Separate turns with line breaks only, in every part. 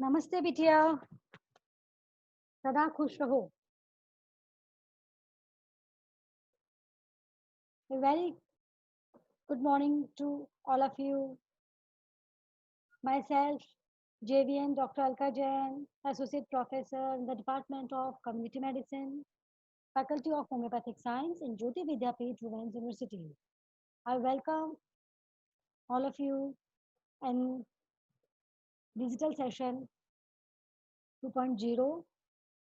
नमस्ते बिटिया, सदा खुश रहो। A very good morning to all of you. Myself, JVN Dr. Alka Jain, Associate Professor in the Department of Community Medicine, Faculty of Homeopathic Science in Jyoti Vidyapeeth Women's University. I welcome all of you in digital session 2.0,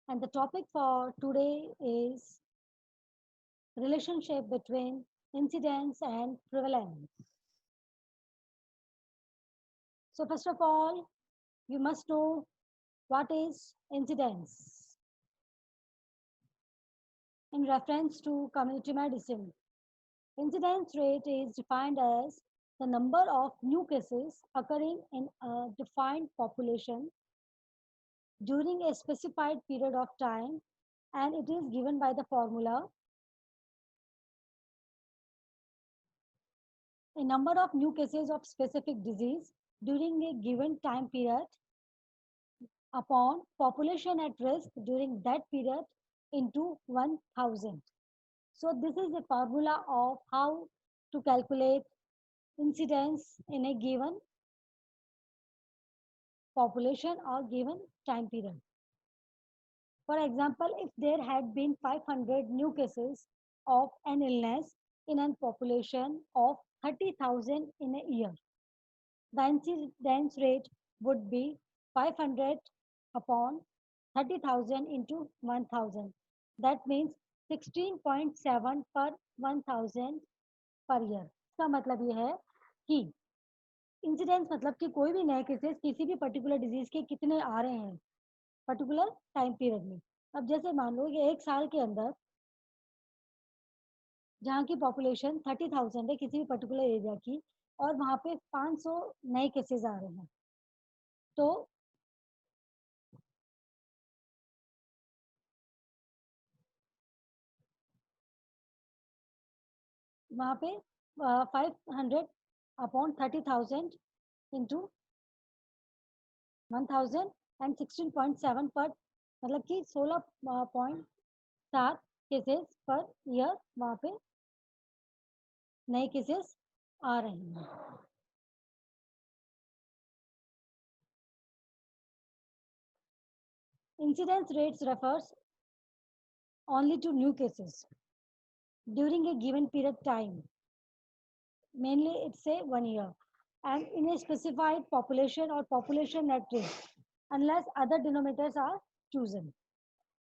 and the topic for today is relationship between incidence and prevalence. So first of all, you must know what is incidence. In reference to community medicine, incidence rate is defined as the number of new cases occurring in a defined population during a specified period of time, and it is given by the formula a number of new cases of specific disease during a given time period upon population at risk during that period into 1000. So this is the formula of how to calculate incidence in a given population or given time period. For example, if there had been 500 new cases of an illness in a population of 30,000 in a year, the incidence rate would be 500 upon 30,000 into 1000. That means 16.7 per 1000 per year. इसका मतलब ये है कि incidence मतलब कि कोई भी नए केसेस किसी भी पर्टिकुलर डिजीज के कितने आ रहे हैं पर्टिकुलर टाइम पीरियड में। अब जैसे मान लो कि एक साल के अंदर जहाँ की पॉपुलेशन 30,000 है किसी भी पर्टिकुलर एरिया की और वहाँ पे 500 नए केसेस आ रहे हैं, तो वहाँ पे 500 अपॉन 30,000 इंटू 1000 एंड 16.7 पर मतलब कि 16.7 केसेस पर ईयर वहाँ पे नए केसेस आ रहे हैं। Incidence rates refers only to new cases during a given period time. Mainly it's say 1 year and in a specified population or population at risk unless other denominators are chosen.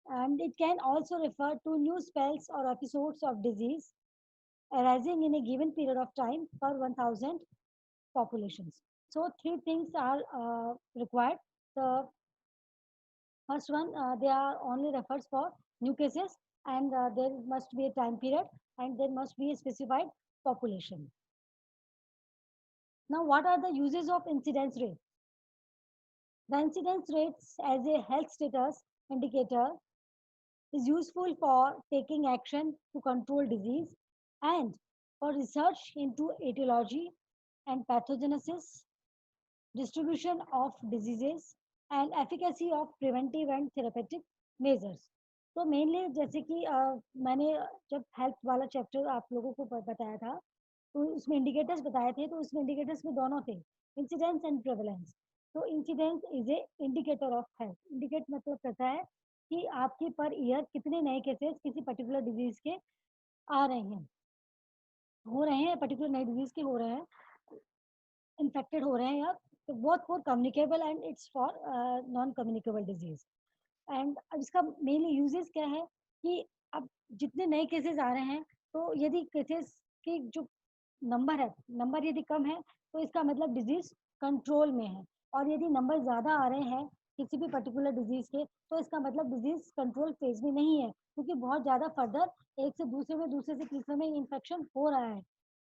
And it can also refer to new spells or episodes of disease arising in a given period of time per 1000 populations. So three things are required. The first one, they are only refers for new cases and there must be a time period and there must be a specified population. Now, what are the uses of incidence rate? The incidence rates as a health status indicator is useful for taking action to control disease and for research into etiology and pathogenesis, distribution of diseases and efficacy of preventive and therapeutic measures. तो mainly जैसे कि मैंने जब health वाला chapter आप लोगों को बताया था तो उसमें इंडिकेटर्स बताए थे, तो उसमें इंडिकेटर्स में दोनों थे, इंसिडेंस एंड प्रेवलेंस। तो incidence is a indicator of health. Indicate मतलब कहता है कि आपके पर ईयर कितने नए केसेस किसी पर्टिकुलर डिजीज के आ रहे हैं, हो रहे हैं, पर्टिकुलर नए डिजीज के हो रहे हैं, इन्फेक्टेड हो रहे हैं, या both for communicable and it's for non communicable disease. And अब इसका मेनली यूजेस क्या है कि अब जितने नए केसेस आ रहे हैं तो यदि केसेस की जो नंबर है, नंबर यदि कम है तो इसका मतलब डिजीज कंट्रोल में है, और यदि नंबर ज़्यादा आ रहे हैं किसी भी पर्टिकुलर डिजीज के तो इसका मतलब डिजीज कंट्रोल फेज में नहीं है, क्योंकि बहुत ज़्यादा फर्दर एक से दूसरे में, दूसरे से तीसरे में इन्फेक्शन हो रहा है।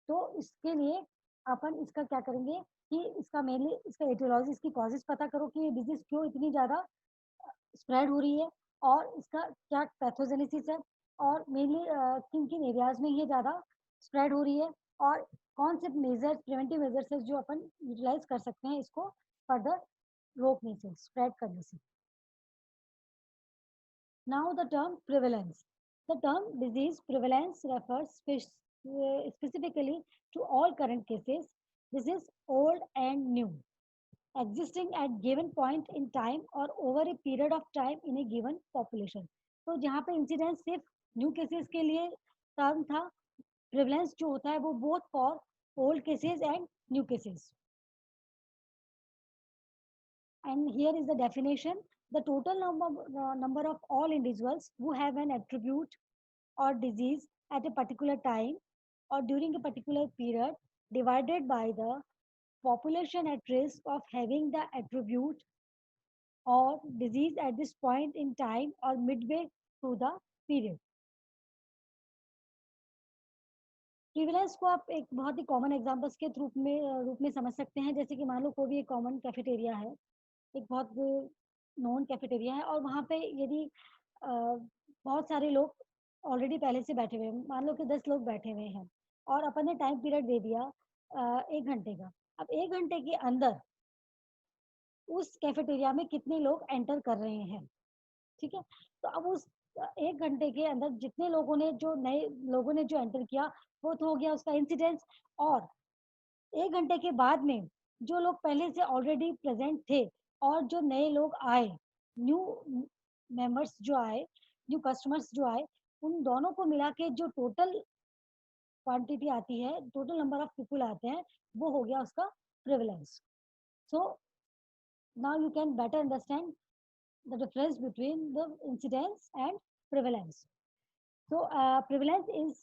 तो इसके लिए अपन इसका क्या करेंगे कि इसका मेनली इसका एटियोलॉजी, इसकी कॉजेज पता करो कि ये डिजीज क्यों इतनी ज़्यादा स्प्रेड हो रही है और इसका क्या पैथोजेनेसिस है और मेनली किन किन एरियाज में ये ज़्यादा स्प्रेड हो रही है और कौन से मेजर्स, प्रिवेंटिव मेजर्स है जो अपन यूटिलाइज कर सकते हैं इसको फर्दर रोकने से, स्प्रेड करने से. Now the term prevalence. The term disease prevalence refers specifically to all current cases. This is old and new, existing at given point in time or over a period of time in a given population. तो जहाँ पे incidence सिर्फ new cases के लिए term था, prevalence जो होता है वो both for old cases and new cases. And here is the definition: the total number of all individuals who have an attribute or disease at a particular time or during a particular period divided by the population at risk of having the attribute or disease at this point in time or midway through the period. Prevalence को आप एक बहुत ही common examples के रूप में समझ सकते हैं. जैसे कि मान लो कोई भी एक कॉमन कैफेटेरिया है, एक बहुत नोन कैफेटेरिया है, और वहाँ पे यदि बहुत सारे लोग ऑलरेडी पहले से बैठे हुए हैं, मान लो कि 10 लोग बैठे हुए हैं और अपन ने टाइम पीरियड दे दिया 1 घंटे का. अब 1 घंटे के अंदर उस कैफेटेरिया में कितने लोग एंटर कर रहे हैं, ठीक है. तो अब उस 1 घंटे के अंदर जितने लोगों ने, जो नए लोगों ने जो एंटर किया, वो तो हो गया उसका इंसिडेंस. और 1 घंटे के बाद में जो लोग पहले से ऑलरेडी प्रेजेंट थे और जो नए लोग आए, न्यू मेंबर्स जो आए, न्यू कस्टमर्स जो आए, उन दोनों को मिला के जो टोटल क्वांटिटी आती है, टोटल नंबर ऑफ पीपल आते हैं, वो हो गया उसका prevalence. So now you can better understand the difference between the incidence and prevalence. So prevalence is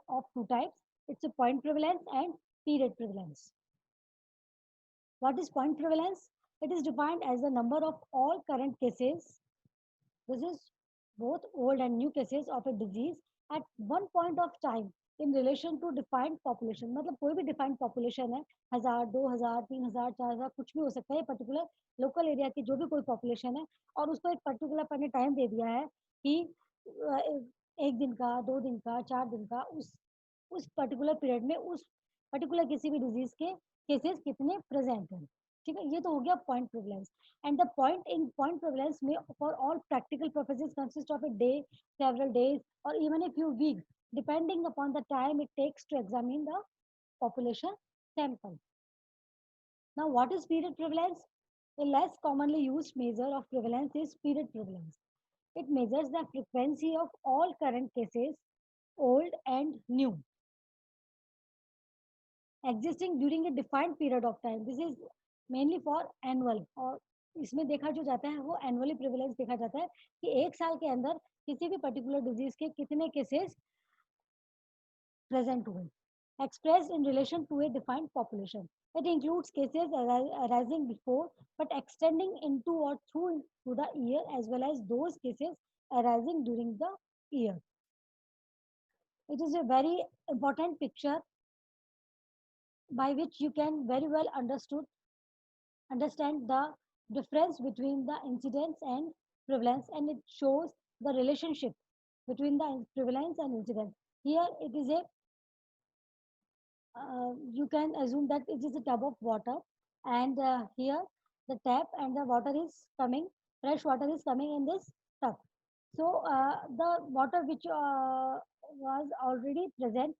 of two types. It's a point prevalence and period prevalence. What is point prevalence? It is defined as the number of all current cases. This is both old and new cases of a disease at one point of time in relation to defined population. मतलब कोई भी defined population है, 1000, 2000, 3000, 4000, कुछ भी हो सकता है. Particular local area की जो भी कोई पॉपुलेशन है और उसको एक पर्टिकुलर अपन ने टाइम दे दिया है कि 1 दिन का, 2 दिन का, 4 दिन का, उस पर्टिकुलर पीरियड में उस पर्टिकुलर किसी भी डिजीज के केसेस कितने प्रेजेंट हैं, ठीक है. ये तो हो गया point prevalence. And the point prevalence may for all practical purposes consist of a day, several days, or even a few weeks, depending upon the time it takes to examine the population sample. Now, what is period prevalence? A less commonly used measure of prevalence is period prevalence. It measures the frequency of all current cases, old and new, existing during a defined period of time. This is mainly for annual. और इसमें देखा जो जाता है वो annually prevalence देखा जाता है कि 1 साल के अंदर किसी भी पर्टिकुलर डिजीज के कितने केसेस प्रेजेंट हुए, expressed in relation to a defined population. It includes cases arising before but extending into or through to the year, as well as those cases arising during the year. It is a very important picture by which you can very well understand the difference between the incidence and prevalence, and it shows the relationship between the prevalence and incidence. Here it is a you can assume that it is a tub of water, and here the tap and the water is coming, fresh water is coming in this tub. So the water which was already present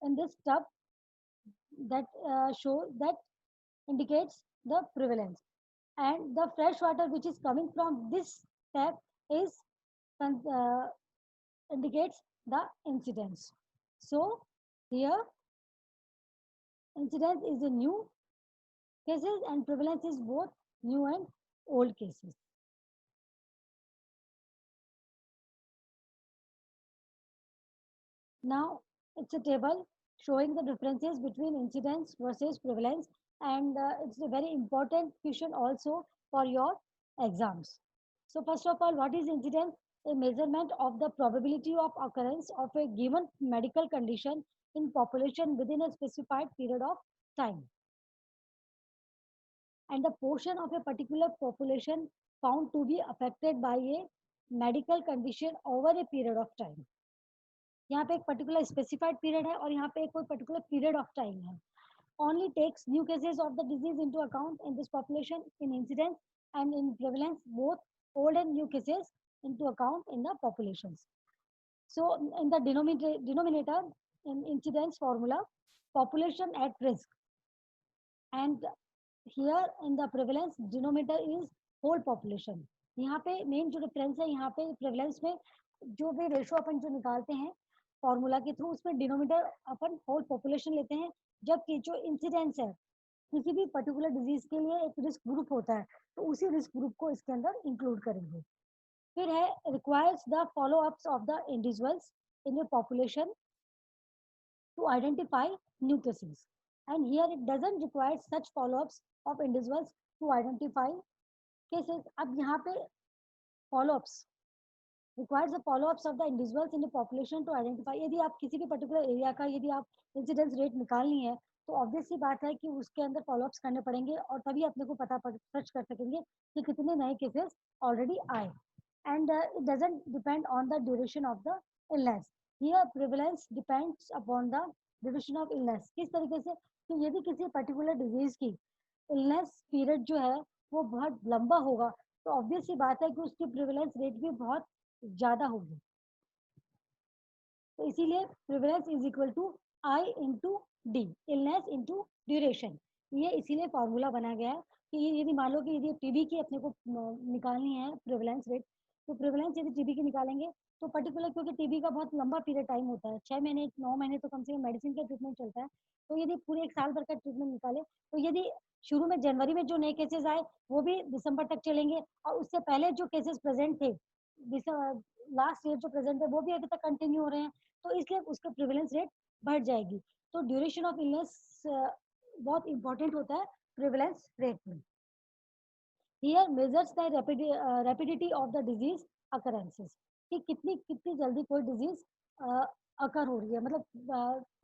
in this tub, that shows that indicates the prevalence, and the fresh water which is coming from this tap is uh, indicates the incidence. So here incidence is a new cases and prevalence is both new and old cases. Now it's a table showing the differences between incidence versus prevalence, and it's a very important question also for your exams. So first of all, what is incidence? A measurement of the probability of occurrence of a given medical condition in population within a specified period of time, and the portion of a particular population found to be affected by a medical condition over a period of time. यहाँ पे एक particular specified period है और यहाँ पे एक कोई particular period of time है. only takes new cases of the disease into account in this population in incidence and in prevalence, both old and new cases into account in the populations. So in the denominator in incidence formula, population at risk, and here in the prevalence denominator is whole population. यहाँ पे main जो difference है, यहाँ पे prevalence में जो भी ratio अपन जो निकालते हैं फॉर्मूला के थ्रू, उसमें डिनोमिनेटर अपन होल पॉपुलेशन लेते हैं, जबकि जो इंसिडेंस है किसी भी पर्टिकुलर डिजीज के लिए एक रिस्क ग्रुप होता है, तो उसी रिस्क ग्रुप को इसके अंदर इंक्लूड करेंगे. फिर है requires the follow ups of the individuals in your population to identify new cases. And here it doesn't require such follow-ups of individuals to identify cases. अब यहाँ पे follow-ups requires the follow-ups of the individuals in the population to identify. यदि आप किसी भी particular area का यदि आप incidence rate निकालनी है, तो obvious सी बात है कि उसके अंदर follow-ups करने पड़ेंगे, और तभी अपने को पता सर्च कर सकेंगे कि कितने नए cases already आए. And it doesn't depend on the duration of the illness. Here prevalence depends upon the duration of illness. किस तरीके से कि यदि किसी पर्टिकुलर डिजीज की इलनेस पीरियड जो है वो बहुत लंबा होगा, तो ऑब्वियस सी बात है कि उसकी प्रिवेलेंस रेट भी बहुत ज्यादा होगी. तो इसीलिए prevalence is equal to I into D, illness into duration. ये इसीलिए फॉर्मूला बना गया है कि यदि मान लो कि यदि टीबी की अपने को निकालनी है प्रिवेलेंस रेट, तो प्रिवेलेंस यदि टीबी की निकालेंगे तो पर्टिकुलर, क्योंकि टीबी का बहुत लंबा पीरियड टाइम होता है, 6 महीने 9 महीने तो कम से कम मेडिसिन का ट्रीटमेंट चलता है, तो यदि पूरे 1 साल भर का ट्रीटमेंट निकाले, तो यदि शुरू में जनवरी में जो नए केसेस आए वो भी दिसंबर तक चलेंगे, और उससे पहले जो केसेस प्रेजेंट थे लास्ट ईयर जो प्रेजेंट है वो भी अभी तक कंटिन्यू हो रहे हैं, तो इसलिए उसका प्रिवेलेंस रेट बढ़ जाएगी. तो ड्यूरेशन ऑफ इलनेस बहुत इंपॉर्टेंट होता है प्रिवेलेंस रेट में. Here measures the rapidity of the disease occurrences, कि कितनी कितनी जल्दी कोई डिजीज अकर हो रही है, मतलब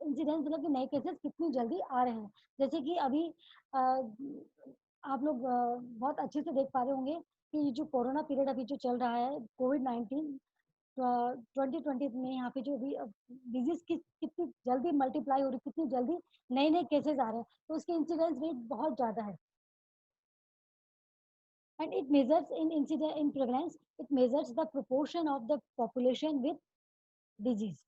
इंसिडेंस, मतलब कि नए केसेस कितनी जल्दी आ रहे हैं. जैसे कि अभी आप लोग बहुत अच्छे से देख पा रहे होंगे कि जो कोरोना पीरियड अभी जो चल रहा है, कोविड-19 2020 में, यहाँ पे जो भी डिजीज की कितनी जल्दी मल्टीप्लाई हो रही, कितनी जल्दी नए नए केसेस आ रहे हैं, तो उसके इंसिडेंस रेट बहुत ज्यादा है. And it measures in prevalence, it measures the proportion of the population with disease.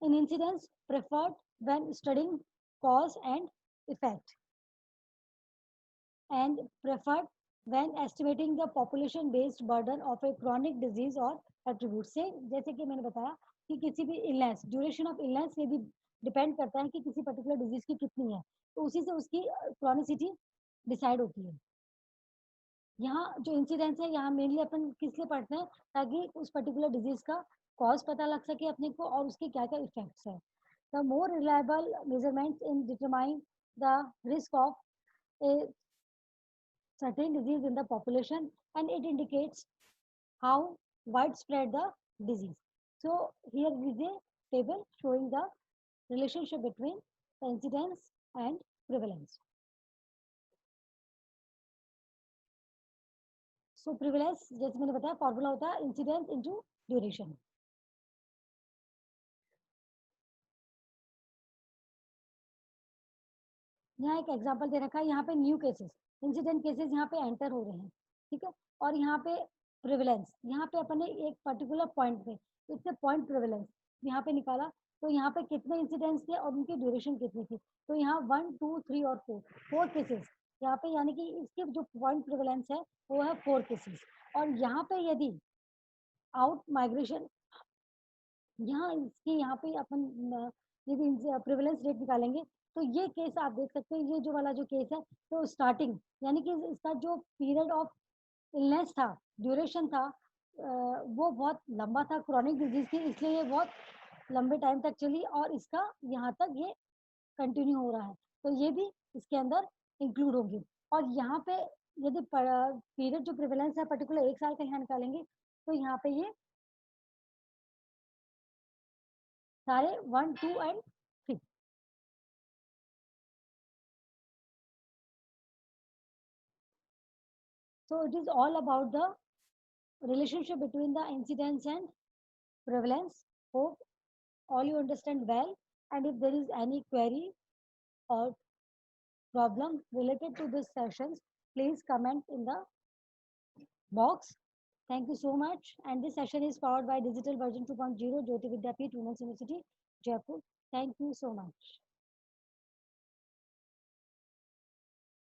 In incidence preferred when studying cause and effect, and preferred when estimating the population based burden of a chronic disease or attribute. से जैसे कि मैंने बताया कि किसी भी illness, duration of illness ये भी डिपेंड करता है कि किसी पर्टिकुलर डिजीज की कितनी है, तो उसी से उसकी क्रॉनिसिटी डिसाइड होती है. यहाँ जो इंसिडेंस है, यहाँ मेनली अपन किस लिए पढ़ते हैं, ताकि उस पर्टिकुलर डिजीज का कॉज पता लग सके अपने को और उसके क्या क्या इफेक्ट्स है. The more reliable measurements in determine the risk of A certain disease in the population, and it indicates how widespread the disease. So here is a table showing the relationship between the incidence and prevalence. So prevalence जैसे मैंने बताया formula होता है incidence into duration. यहाँ एक example दे रखा है, यहाँ पे न्यू केसेस, इंसिडेंट केसेस यहाँ पे एंटर हो रहे हैं, ठीक है, और यहाँ पे प्रिविलेंस, यहाँ पे अपन ने एक पर्टिकुलर पॉइंट पे इससे पॉइंट प्रिविलेंस यहाँ पे निकाला, तो यहाँ पे कितने इंसिडेंट्स थे और उनकी ड्यूरेशन कितनी थी, तो यहाँ 1 2 3 और 4 केसेस यहाँ पे, यानी कि इसके जो पॉइंट प्रिविलेंस है वो है 4 केसेस. और यहाँ पे यदि आउट माइग्रेशन, यहाँ इसकी यहाँ पे अपन यदि प्रिविलेंस रेट निकालेंगे, तो ये केस आप देख सकते हैं, ये जो वाला जो केस है, तो स्टार्टिंग यानी कि इसका जो पीरियड ऑफ इलनेस था, ड्यूरेशन था, वो बहुत लंबा था, क्रॉनिक डिजीज थी, इसलिए ये बहुत लंबे टाइम तक चली और इसका यहाँ तक ये कंटिन्यू हो रहा है, तो ये भी इसके अंदर इंक्लूड होगी. और यहाँ पे यदि पीरियड जो प्रिविलेंस है पर्टिकुलर 1 साल का यहाँ निकालेंगे, तो यहाँ पे ये सारे 1 2 and 3. So it is all about the relationship between the incidence and prevalence. Hope all you understand well, and if there is any query or problem related to this sessions, please comment in the box. Thank you so much. And this session is powered by Digital Version 2.0, Jyoti Vidyapeeth, Women's University, Jaipur. Thank you so much.